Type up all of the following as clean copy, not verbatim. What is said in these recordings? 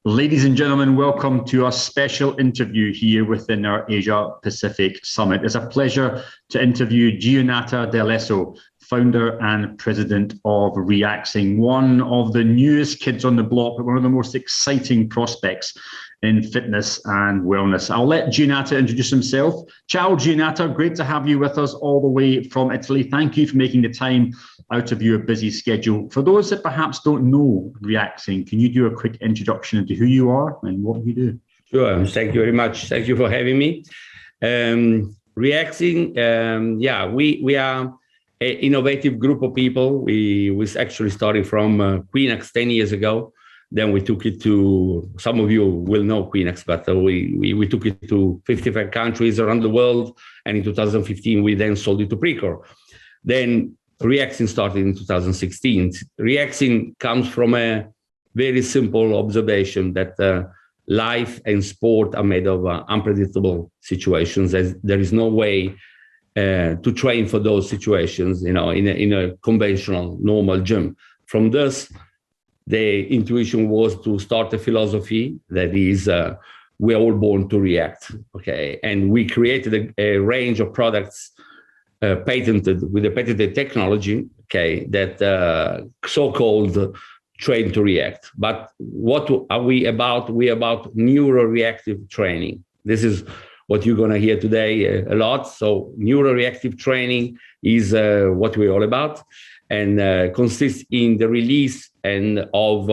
Ladies and gentlemen, welcome to a special interview here within our Asia Pacific Summit. It's a pleasure to interview Gionata Delesso, founder and president of Reaxing, one of the newest kids on the block, but one of the most exciting prospects in fitness and wellness. I'll let Gionata introduce himself. Ciao, Gionata. Great to have you with us all the way from Italy. Thank you for making the time out of your busy schedule. For those that perhaps don't know Reaxing, can you do a quick introduction into who you are and what you do? Sure. Thank you very much. Thank you for having me. Reaxing, we are an innovative group of people. We actually started from Queenax 10 years ago. Then we took it to, some of you will know Queenax, but we took it to 55 countries around the world. And in 2015, we then sold it to Precor. Then Reaxing started in 2016. Reaxing comes from a very simple observation that life and sport are made of unpredictable situations. There is no way to train for those situations, in a conventional, normal gym. From this, the intuition was to start a philosophy that is, we're all born to react, okay? And we created a range of products patented with a patented technology, okay, that so-called train to react. But what are we about? We're about neuroreactive training. This is what you're going to hear today a lot. So neuroreactive training is what we're all about, and consists in the release of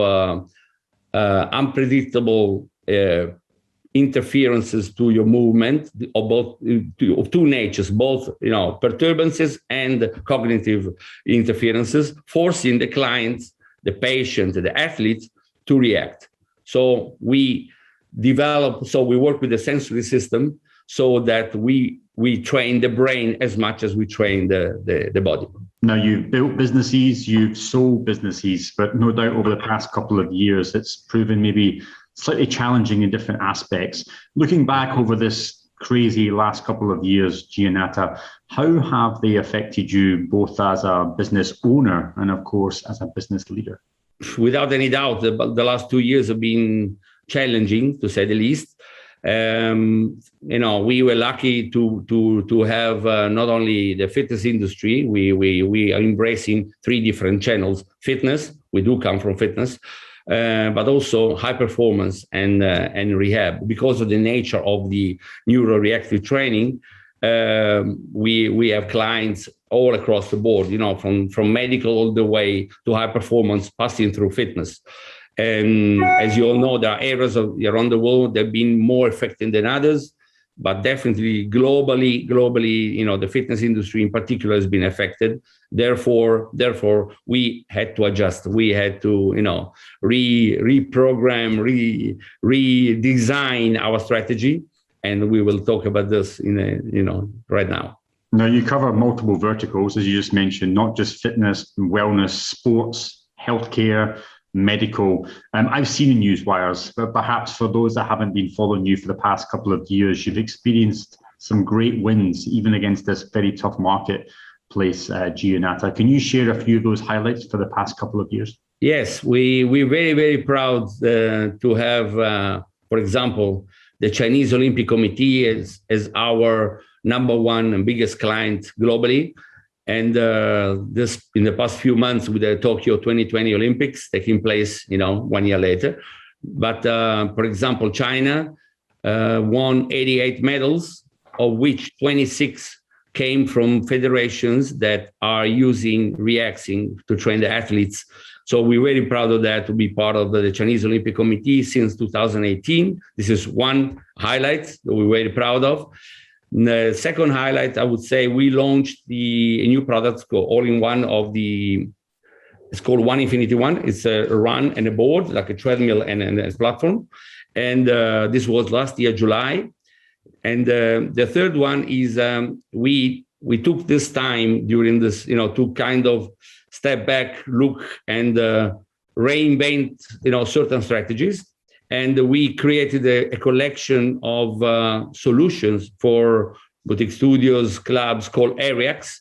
unpredictable interferences to your movement of two natures, both perturbances and cognitive interferences, forcing the client, the patient, the athlete to react. So we work with the sensory system so that we train the brain as much as we train the body. Now, you've built businesses, you've sold businesses, but no doubt over the past couple of years, it's proven maybe slightly challenging in different aspects. Looking back over this crazy last couple of years, Gionata, how have they affected you both as a business owner and, of course, as a business leader? Without any doubt, the last 2 years have been challenging, to say the least. We were lucky to have not only the fitness industry. We are embracing 3 different channels: fitness. We do come from fitness. But also high performance and rehab. Because of the nature of the neuroreactive training, we have clients all across the board, from medical all the way to high performance, passing through fitness. And as you all know, there are areas around the world that have been more affected than others, but definitely globally, the fitness industry in particular has been affected. Therefore, we had to adjust. We had to, reprogram, redesign our strategy, and we will talk about this right now. Now, you cover multiple verticals, as you just mentioned, not just fitness, wellness, sports, healthcare, medical. I've seen in news wires, but perhaps for those that haven't been following you for the past couple of years, you've experienced some great wins, even against this very tough marketplace, Gionata. Can you share a few of those highlights for the past couple of years? Yes, we're very, very proud to have, for example, the Chinese Olympic Committee as our number one and biggest client globally. And this in the past few months with the Tokyo 2020 Olympics taking place, 1 year later. But for example, China won 88 medals, of which 26 came from federations that are using Reaxing to train the athletes. So we're very proud of that, to be part of the Chinese Olympic Committee since 2018. This is one highlight that we're very proud of. The second highlight, I would say, we launched a new product called all-in-one it's called One Infinity One. It's a run and a board, like a treadmill and a platform. And this was last year, July. And the third one is we took this time during this, to kind of step back, look, and reinvent, certain strategies. And we created a collection of solutions for boutique studios, clubs called Reaxing.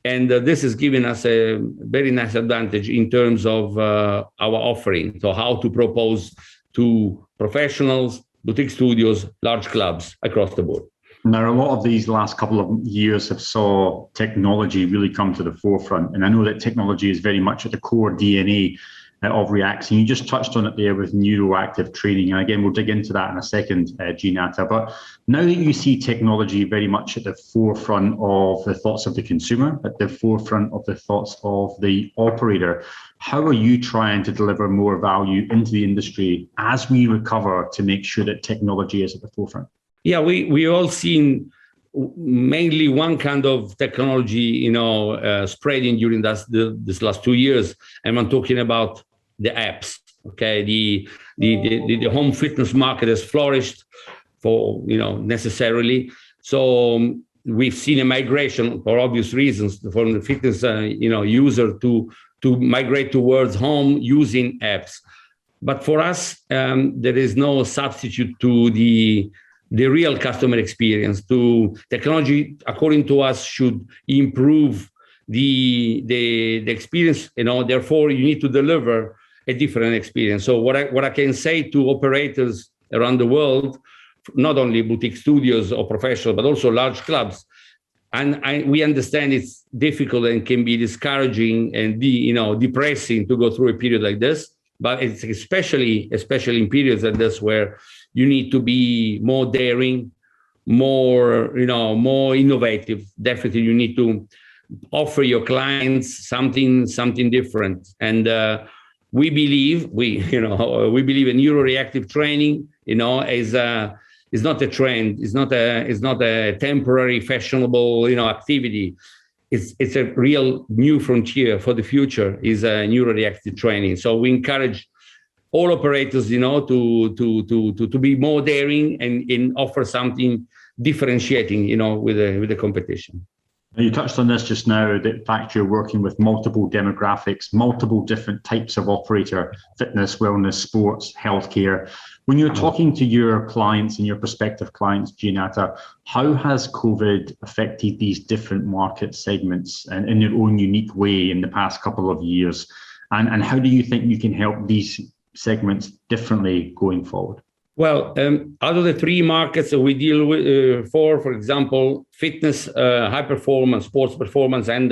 And this has given us a very nice advantage in terms of our offering. So how to propose to professionals, boutique studios, large clubs across the board. Now, a lot of these last couple of years have saw technology really come to the forefront. And I know that technology is very much at the core DNA of Reaxing. You just touched on it there with neuroactive training. And again, we'll dig into that in a second, Gionata. But now that you see technology very much at the forefront of the thoughts of the consumer, at the forefront of the thoughts of the operator, how are you trying to deliver more value into the industry as we recover to make sure that technology is at the forefront? Yeah, we all seen mainly one kind of technology, spreading during this last 2 years, and I'm talking about the apps. Okay, the home fitness market has flourished for necessarily. So we've seen a migration for obvious reasons from the fitness user to migrate towards home using apps. But for us, there is no substitute to the real customer experience. To technology, according to us, should improve the experience. Therefore, you need to deliver a different experience. So what I can say to operators around the world, not only boutique studios or professional, but also large clubs, and we understand it's difficult and can be discouraging and depressing to go through a period like this. But it's especially in periods like this where you need to be more daring, more innovative. Definitely, you need to offer your clients something different. And we believe in neuroreactive training. Is not a trend. It's not a temporary fashionable activity. It's a real new frontier for the future. Is neuroreactive training. So we encourage all operators, to be more daring and offer something differentiating, with the competition. You touched on this just now, the fact you're working with multiple demographics, multiple different types of operator, fitness, wellness, sports, healthcare. When you're talking to your clients and your prospective clients, Gionata, how has COVID affected these different market segments and in their own unique way in the past couple of years? And how do you think you can help these segments differently going forward? Well, out of the three markets that we deal with, for example, fitness, high performance, sports performance, and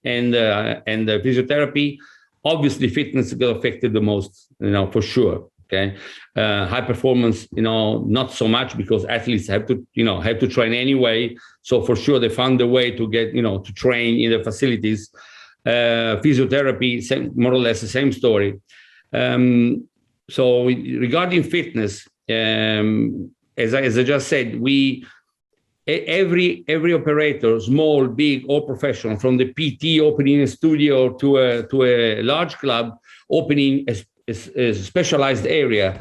physiotherapy, obviously fitness got affected the most, for sure. Okay, high performance, not so much because athletes have to train anyway. So for sure they found a way to get, to train in the facilities. Physiotherapy, more or less the same story. So regarding fitness, as I just said, every operator, small, big, or professional, from the PT opening a studio to a large club opening a specialized area,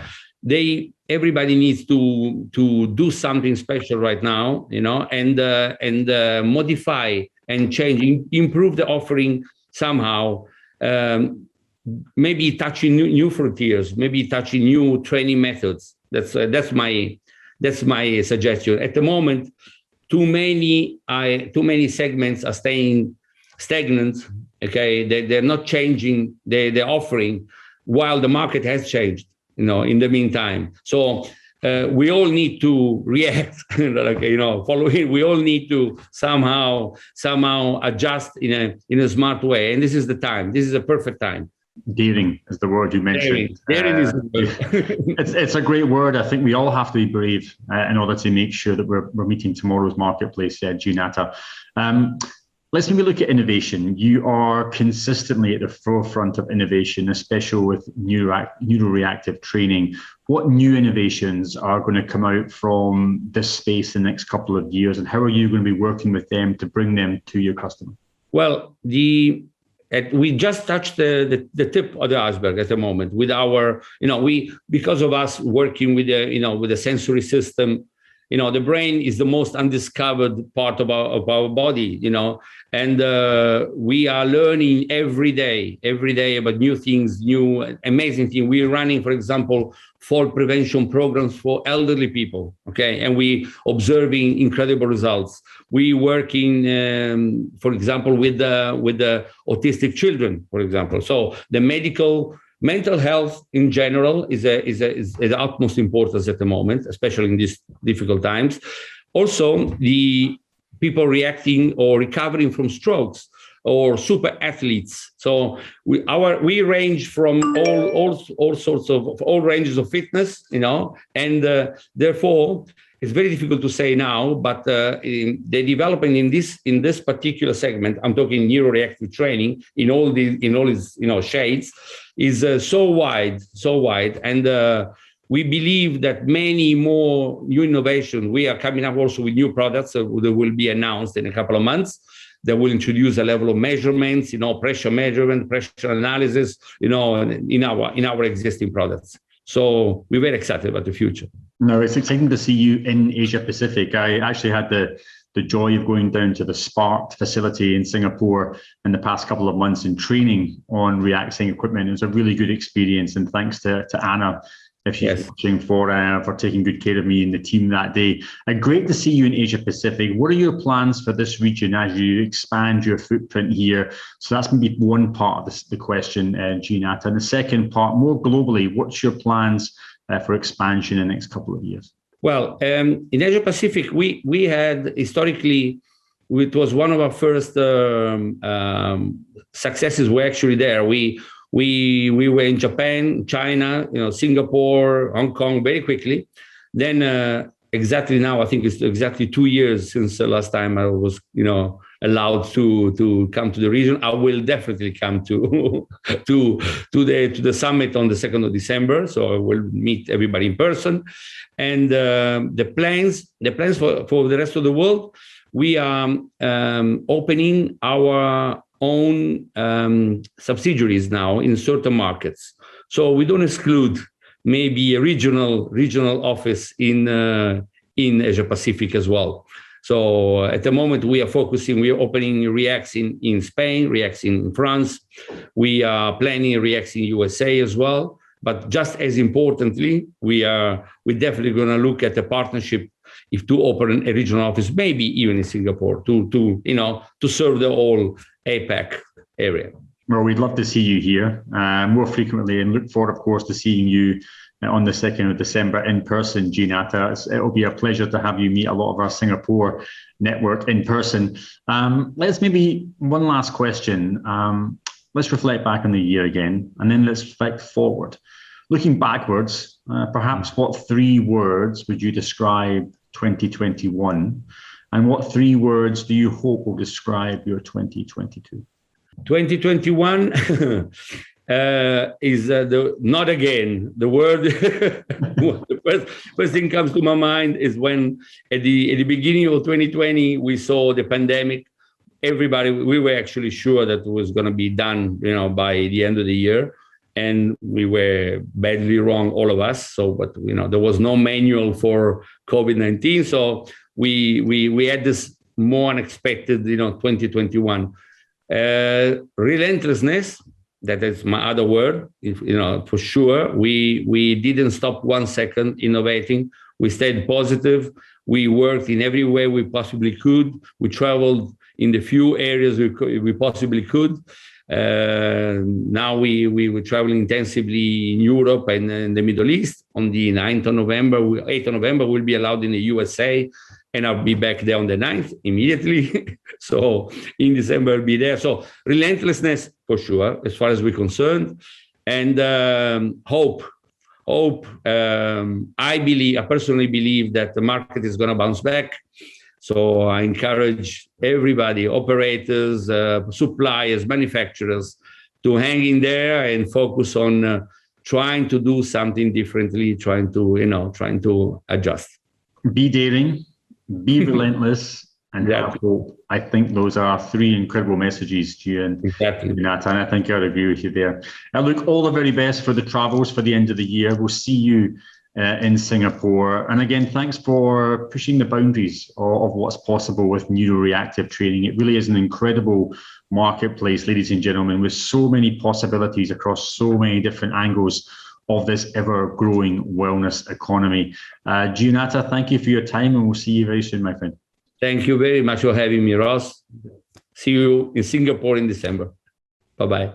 everybody needs to do something special right now, and modify and change, improve the offering somehow. Maybe touching new frontiers, maybe touching new training methods. That's my suggestion. At the moment, too many segments are staying stagnant. Okay, they're not changing their offering, while the market has changed. In the meantime, so we all need to react. Following. We all need to somehow adjust in a smart way, and this is the time. This is a perfect time. Daring is the word you mentioned. Daring is the word. It's a great word. I think we all have to be brave in order to make sure that we're meeting tomorrow's marketplace, Gionata. Let's maybe look at innovation. You are consistently at the forefront of innovation, especially with neuroreactive training. What new innovations are going to come out from this space in the next couple of years, and how are you going to be working with them to bring them to your customer? Well, we just touched the tip of the iceberg at the moment with our, because of us working with the sensory system. The brain is the most undiscovered part of our body, and we are learning every day about new things, new amazing things. We're running, for example, fall prevention programs for elderly people, okay? And we observing incredible results. We working, for example, with the autistic children, for example. So the medical mental health in general is the utmost importance at the moment, especially in these difficult times. Also, the people reacting or recovering from strokes or super athletes. So we range from all sorts of all ranges of fitness, and therefore it's very difficult to say now. But the development in this particular segment, I'm talking neuroreactive training in all its shades, is so wide, and we believe that many more new innovation. We are coming up also with new products that will be announced in a couple of months, that will introduce a level of measurements, pressure measurement, pressure analysis, in our existing products. So we're very excited about the future. No, it's exciting to see you in Asia Pacific. I actually had the joy of going down to the Spark facility in Singapore in the past couple of months and training on Reaxing equipment. It was a really good experience, and thanks to Anna, if she's watching, for taking good care of me and the team that day. Great to see you in Asia Pacific. What are your plans for this region as you expand your footprint here? So that's maybe one part of the question, Gionata. And the second part, more globally, what's your plans for expansion in the next couple of years? Well, in Asia Pacific, we had historically, it was one of our first successes. We're actually there. We were in Japan, China, Singapore, Hong Kong very quickly. Then exactly now, I think it's exactly 2 years since the last time I was, allowed to come to the region. I will definitely come to the summit on the 2nd of December. So I will meet everybody in person. And the plans for the rest of the world, we are opening our own subsidiaries now in certain markets. So we don't exclude maybe a regional office in Asia Pacific as well. So at the moment we are opening Reaxing in Spain, Reaxing in France. We are planning Reaxing USA as well. But just as importantly, we're definitely going to look at a partnership to open a regional office, maybe even in Singapore, to serve the whole APAC area. Well, we'd love to see you here more frequently, and look forward, of course, to seeing you on the 2nd of December in person, Gionata. It'll be a pleasure to have you meet a lot of our Singapore network in person. Let's maybe one last question. Let's reflect back on the year again, and then let's reflect forward. Looking backwards, perhaps what 3 words would you describe 2021? And what 3 words do you hope will describe your 2022? 2021 is not again. The word, the first thing comes to my mind is when at the beginning of 2020, we saw the pandemic. We were actually sure that it was going to be done, by the end of the year. And we were badly wrong, all of us. So, but, there was no manual for COVID-19. So we had this more unexpected, 2021. Relentlessness, that is my other word, for sure. We didn't stop 1 second innovating. We stayed positive. We worked in every way we possibly could. We traveled in the few areas we possibly could. Now we were traveling intensively in Europe and in the Middle East. On the 8th of November, we'll be allowed in the USA, and I'll be back there on the 9th immediately. So in December, I'll be there. So relentlessness, for sure, as far as we're concerned. And hope. I personally believe that the market is going to bounce back. So I encourage everybody, operators, suppliers, manufacturers, to hang in there and focus on trying to do something differently, trying to adjust. Be daring, be relentless, and have hope. I think those are 3 incredible messages, Gio. Exactly. And I think I agree with you there. Look, all the very best for the travels for the end of the year. We'll see you in Singapore. And again, thanks for pushing the boundaries of what's possible with neuroreactive training. It really is an incredible marketplace, ladies and gentlemen, with so many possibilities across so many different angles of this ever-growing wellness economy. Gionata, thank you for your time, and we'll see you very soon, my friend. Thank you very much for having me, Ross. See you in Singapore in December. Bye-bye.